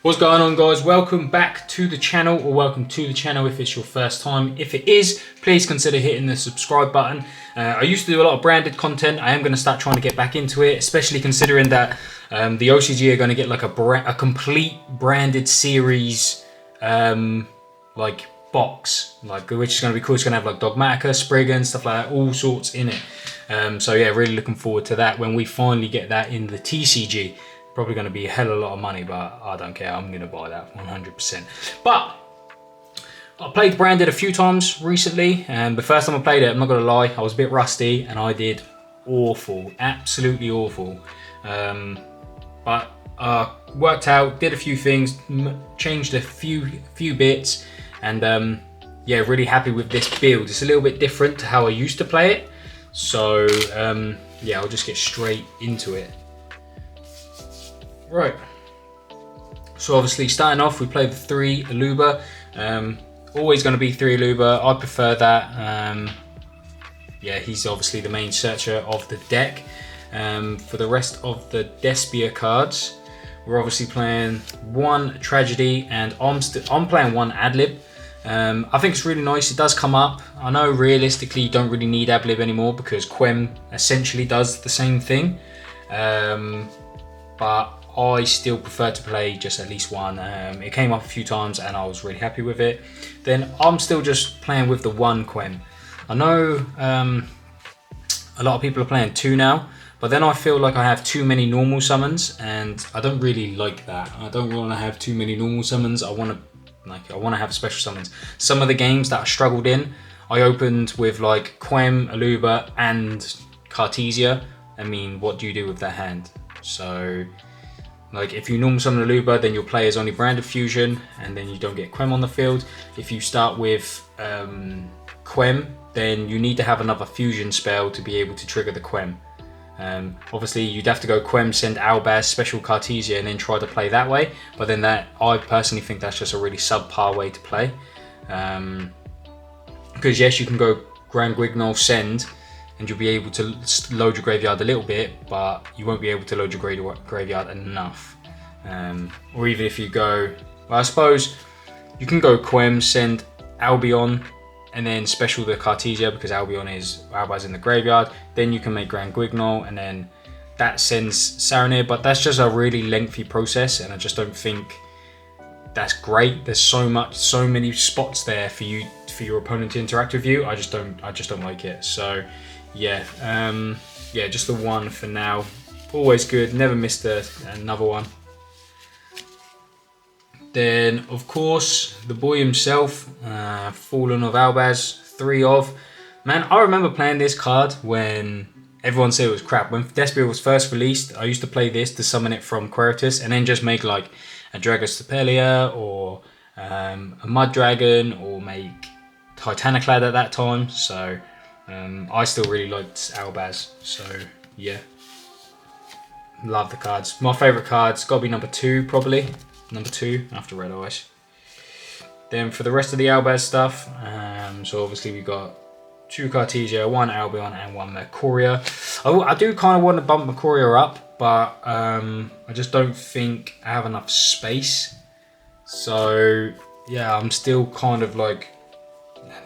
What's going on, guys? Welcome back to the channel, or welcome to the channel if it's your first time. If it is, please consider hitting the subscribe button. I used to do a lot of branded content. I am going to start trying to get back into it, especially considering that the OCG are going to get like a complete branded series like box, like, which is going to be cool. It's going to have like Dogmatica, Spriggan, stuff like that, all sorts in it. So yeah, really looking forward to that when we finally get that in the TCG. Probably going to be a hell of a lot of money, but I don't care. I'm going to buy that 100%. But I played branded a few times recently, and the first time I played it, I'm not going to lie, I was a bit rusty and I did awful, absolutely awful. But worked out, did a few things, changed a few bits, and yeah, really happy with this build. It's a little bit different to how I used to play it, so yeah, I'll just get straight into it. Right, so obviously starting off, we play the 3 Aluba. Always going to be 3 Aluba. I prefer that. Yeah, he's obviously the main searcher of the deck. For the rest of the Despia cards, we're obviously playing 1 Tragedy, and I'm playing 1 Adlib. I think it's really nice. It does come up. I know realistically you don't really need Adlib anymore because Quem essentially does the same thing. But I still prefer to play just at least 1. It came up a few times and I was really happy with it. Then I'm still just playing with the 1 Quem. I know a lot of people are playing 2 now, but then I feel like I have too many normal summons, and I don't really like that. I don't want to have too many normal summons. I want to have special summons. Some of the games that I struggled in, I opened with like Quem, Aluba, and Cartesia. I mean, what do you do with that hand? So, like, if you normal summon Aluba, then your play is only branded fusion, and then you don't get Quem on the field. If you start with Quem, then you need to have another fusion spell to be able to trigger the Quem. Obviously, you'd have to go Quem, send Albaz, special Cartesia, and then try to play that way. But then I personally think that's just a really subpar way to play. Because yes, you can go Grand Guignol, send, and you'll be able to load your graveyard a little bit, but you won't be able to load your graveyard enough. Or even if you go, well, I suppose you can go Quem, send Albion, and then special the Cartesia because Albaz in the graveyard. Then you can make Grand Guignol, and then that sends Saronir, but that's just a really lengthy process, and I just don't think that's great. There's so many spots there for your opponent to interact with you. I just don't like it. So yeah, yeah, just the 1 for now. Always good, never missed another one. Then, of course, the boy himself, Fallen of Albaz, 3 of. Man, I remember playing this card when everyone said it was crap. When Despia was first released, I used to play this to summon it from Queritus, and then just make like a Dragostapelia or a Mud Dragon, or make Titaniclad at that time. So I still really liked Albaz, so yeah, love the cards. My favourite cards got to be number 2, probably. Number 2 after Red Eyes. Then for the rest of the Albaz stuff, so obviously we got 2 Cartesia, 1 Albion, and 1 Mercuria. I do kind of want to bump Mercuria up, but I just don't think I have enough space. So yeah, I'm still kind of like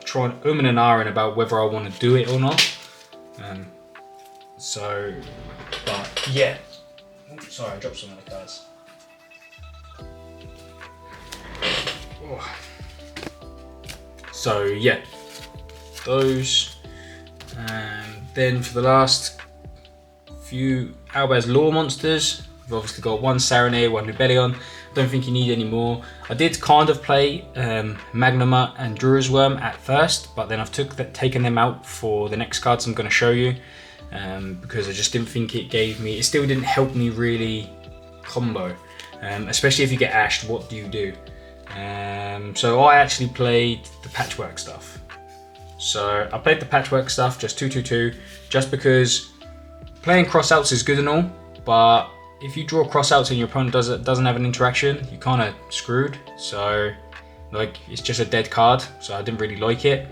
trying and ahhing about whether I want to do it or not. So, but yeah. Oops, sorry, I dropped some of the cards. Oh. So yeah, those. Then for the last few Albaz lore monsters, we've obviously got 1 Saronir, 1 Lubellion. Don't think you need any more. I did kind of play Magnuma and Drua's Worm at first, but then I've taken them out for the next cards I'm going to show you, because I just didn't think it still didn't help me really combo, especially if you get ashed. What do you do? So I actually played the patchwork stuff. So I played the patchwork stuff, just 2/2/2, just because playing crossouts is good and all, but if you draw crossouts and your opponent doesn't have an interaction, you're kind of screwed. So like, it's just a dead card, so I didn't really like it.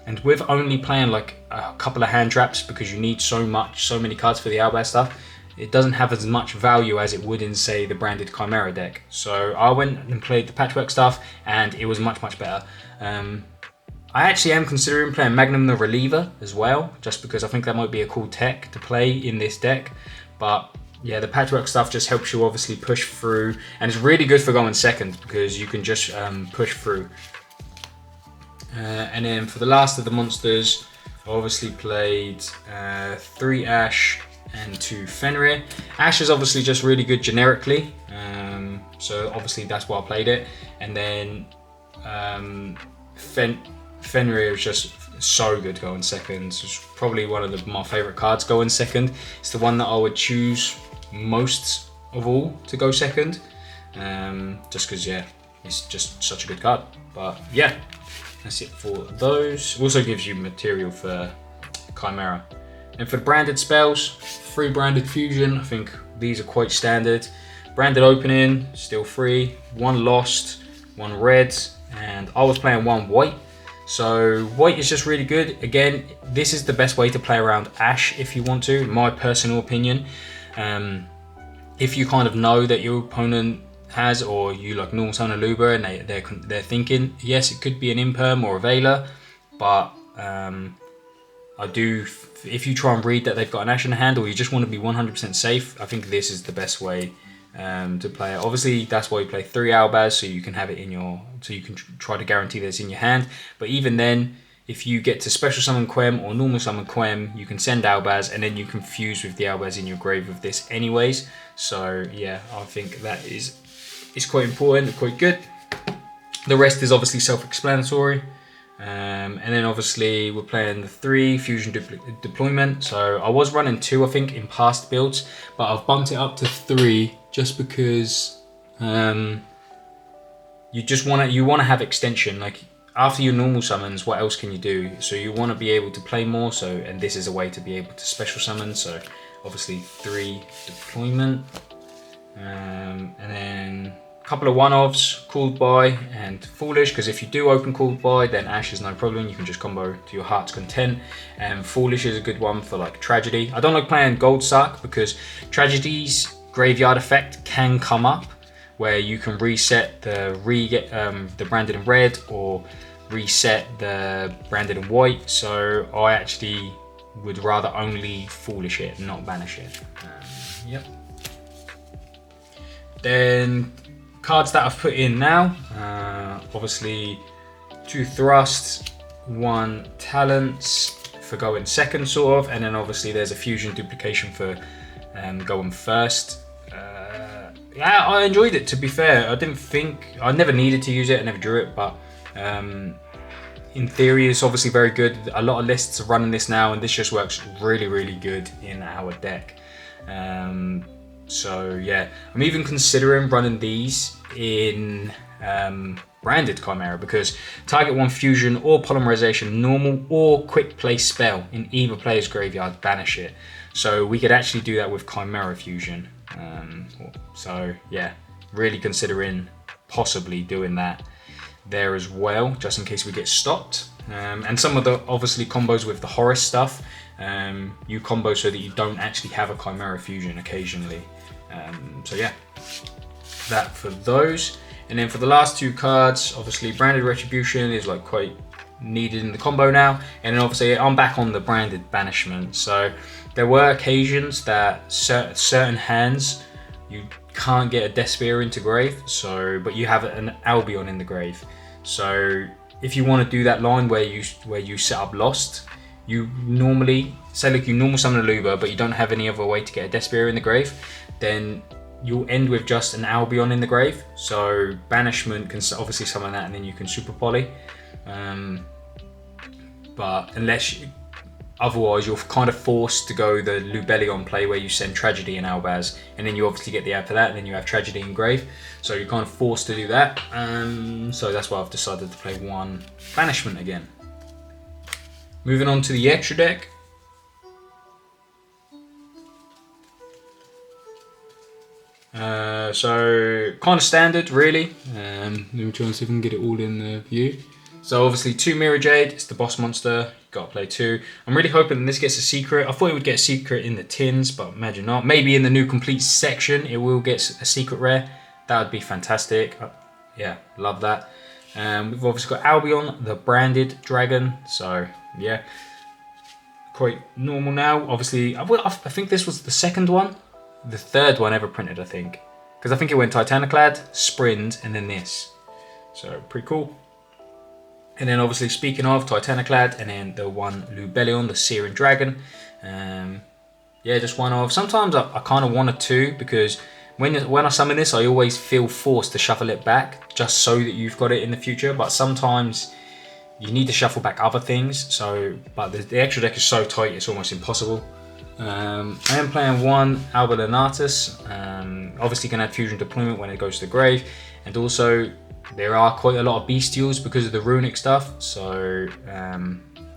And with only playing like a couple of hand traps, because you need so many cards for the Albaz stuff, it doesn't have as much value as it would in, say, the branded Chimera deck. So I went and played the patchwork stuff, and it was much, much better. I actually am considering playing Magnum the Reliever as well, just because I think that might be a cool tech to play in this deck. But yeah, the patchwork stuff just helps you obviously push through, and it's really good for going second because you can just push through. And then for the last of the monsters, I obviously played 3 Ash and 2 Fenrir. Ash is obviously just really good generically, so obviously that's why I played it. And then Fenrir is just so good going second. It's probably one of my favourite cards going second. It's the one that I would choose most of all to go second, just because, yeah, it's just such a good card. But yeah, that's it for those. Also gives you material for Chimera. And for the branded spells, 3 branded fusion. I think these are quite standard. Branded opening, still 3. 1 lost, 1 red, and I was playing 1 white. So white is just really good. Again, this is the best way to play around Ash if you want to, in my personal opinion. If you kind of know that your opponent has, or you like normal summon a Luba and they're thinking, yes, it could be an Imperm or a Veiler, but if you try and read that they've got an Ash in the hand, or you just want to be 100% safe, I think this is the best way to play it. Obviously, that's why you play 3 Albaz, so you can have it in your, so you can try to guarantee that it's in your hand. But even then, if you get to special summon Quem or normal summon Quem, you can send Albaz, and then you can fuse with the Albaz in your grave with this anyways. So yeah, I think that is quite important, quite good. The rest is obviously self-explanatory. And then obviously we're playing the 3 fusion deployment. So I was running 2, I think, in past builds, but I've bumped it up to 3 just because you want to have extension. Like after your normal summons, what else can you do? So you want to be able to play more. So, and this is a way to be able to special summon. So obviously 3 deployment, and then couple of one-offs, Called By and Foolish, because if you do open Called By, then Ash is no problem. You can just combo to your heart's content. And Foolish is a good one for like Tragedy. I don't like playing Gold Suck because Tragedy's graveyard effect can come up where you can reset the branded in red or reset the branded in white. So I actually would rather only Foolish it, not banish it. Yep. Then cards that I've put in now, obviously 2 thrusts, 1 talents for going second sort of, and then obviously there's a fusion duplication for going first. Yeah, I enjoyed it, to be fair. I never needed to use it, I never drew it, but in theory it's obviously very good. A lot of lists are running this now, and this just works really, really good in our deck. So yeah, I'm even considering running these in branded Chimera, because target 1 fusion or polymerization normal or quick play spell in either player's graveyard, banish it. So we could actually do that with Chimera fusion. So yeah, really considering possibly doing that there as well, just in case we get stopped. And some of the obviously combos with the Horus stuff, you combo so that you don't actually have a Chimera fusion occasionally. So yeah, that for those. And then for the last 2 cards, obviously branded retribution is like quite needed in the combo now, and then obviously I'm back on the branded banishment. So there were occasions that certain hands you can't get a Despair into grave, so but you have an Albion in the grave. So if you want to do that line where you set up Lost, you normally say like you normal summon a Luba, but you don't have any other way to get a Despair in the grave, then you'll end with just an Albion in the grave. So banishment can obviously summon that, and then you can super poly. But otherwise you're kind of forced to go the Lubellion play where you send Tragedy and Albaz, and then you obviously get the ad for that, and then you have Tragedy in grave. So you're kind of forced to do that. So that's why I've decided to play 1 banishment again. Moving on to the extra deck. So kind of standard really. Let me try and see if I can get it all in the view. So obviously 2 Mirror Jade, it's the boss monster, gotta play 2. I'm really hoping this gets a secret. I thought it would get a secret in the tins, but imagine not. Maybe in the new complete section it will get a secret rare. That would be fantastic. Yeah, love that. We've obviously got Albion, the branded dragon, so yeah. Quite normal now. Obviously, I think this was the second one. The third one ever printed, I think. Because I think it went Titaniclad, Sprint, and then this. So, pretty cool. And then obviously, speaking of Titaniclad, and then the one Lubellion, the Syrian Dragon. Yeah, just one of. Sometimes I kind of want a 2, because when I summon this, I always feel forced to shuffle it back, just so that you've got it in the future. But sometimes you need to shuffle back other things. So, but the extra deck is so tight, it's almost impossible. I am playing one Albalainatus. Obviously can add fusion deployment when it goes to the grave, and also there are quite a lot of bestials because of the runic stuff, so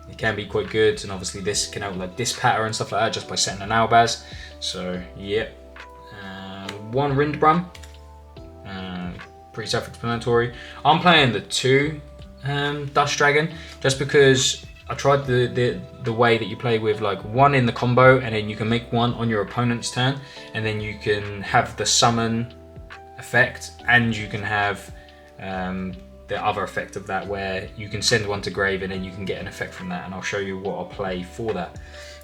it can be quite good. And obviously this can help like Dispatter and stuff like that just by setting an Albaz. So yeah, one Rindbrum, pretty self-explanatory. I'm playing the 2 Dust Dragon just because I tried the way that you play with like 1 in the combo, and then you can make 1 on your opponent's turn, and then you can have the summon effect, and you can have the other effect of that where you can send 1 to grave and then you can get an effect from that, and I'll show you what I'll play for that.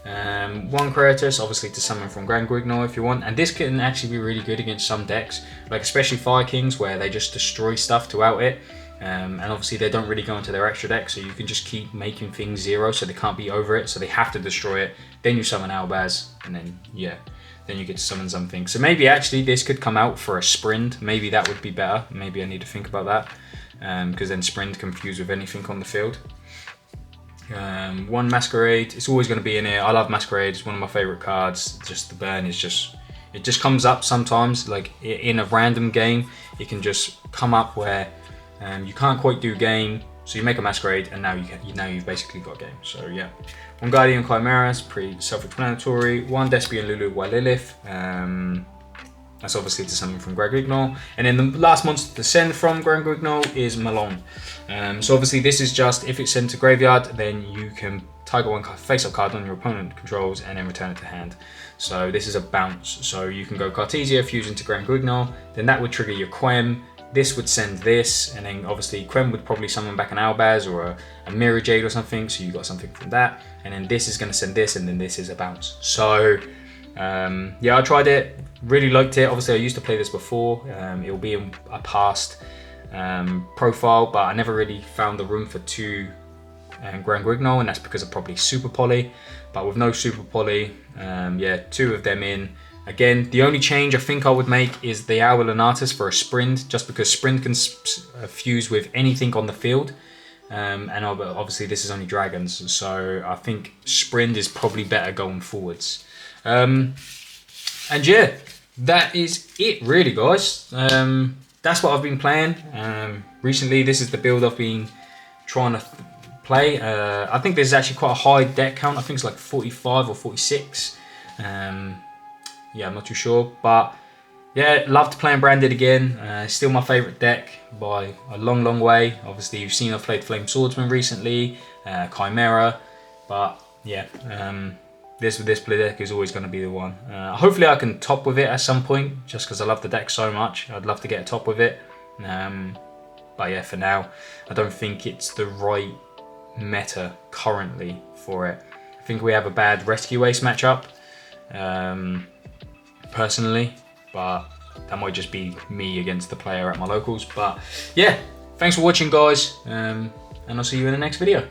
1 Kratos, obviously to summon from Grand Guignol if you want, and this can actually be really good against some decks, like especially Fire Kings where they just destroy stuff to out it. And obviously they don't really go into their extra deck, so you can just keep making things 0 so they can't be over it, so they have to destroy it. Then you summon Albaz, and then yeah, then you get to summon something. So maybe actually this could come out for a Sprint. Maybe that would be better. Maybe I need to think about that, because then Sprint can fuse with anything on the field. 1 Masquerade, it's always going to be in here. I love Masquerade, it's one of my favourite cards. Just the burn is just, it just comes up sometimes, like in a random game, it can just come up where you can't quite do game, so you make a Masquerade, and now you've basically got a game. So yeah, 1 Guardian Chimera, it's pretty self-explanatory. 1 Despian Lulu Lilith, that's obviously to summon from Grand Guignol. And then the last monster to send from Grand Guignol is Malon. So obviously this is just, if it's sent to graveyard, then you can target 1 face-up card on your opponent controls and then return it to hand. So this is a bounce, so you can go Cartesia, fuse into Grand Guignol, then that would trigger your Quem. This would send this, and then obviously Quem would probably summon back an Albaz or a Mirror Jade or something, so you got something from that. And then this is going to send this, and then this is a bounce. So yeah, I tried it, really liked it. Obviously I used to play this before, it will be in a past profile, but I never really found the room for 2 Grand Guignol, and that's because of probably Super Poly. But with no Super Poly, yeah, 2 of them in. Again, the only change I think I would make is the Albalainatus for a Sprint, just because Sprint can fuse with anything on the field. And obviously this is only dragons, so I think Sprint is probably better going forwards. And yeah, that is it really, guys. That's what I've been playing recently. This is the build I've been trying to play. I think there's actually quite a high deck count. I think it's like 45 or 46. Yeah, I'm not too sure, but yeah, loved playing Branded again. Still my favourite deck by a long way. Obviously you've seen I've played Flame Swordsman recently, Chimera, but yeah, this play deck is always going to be the one. Hopefully I can top with it at some point, just because I love the deck so much. I'd love to get a top with it, but yeah, for now I don't think it's the right meta currently for it. I think we have a bad Rescue Ace matchup, personally, but that might just be me against the player at my locals. But yeah, thanks for watching, guys, and I'll see you in the next video.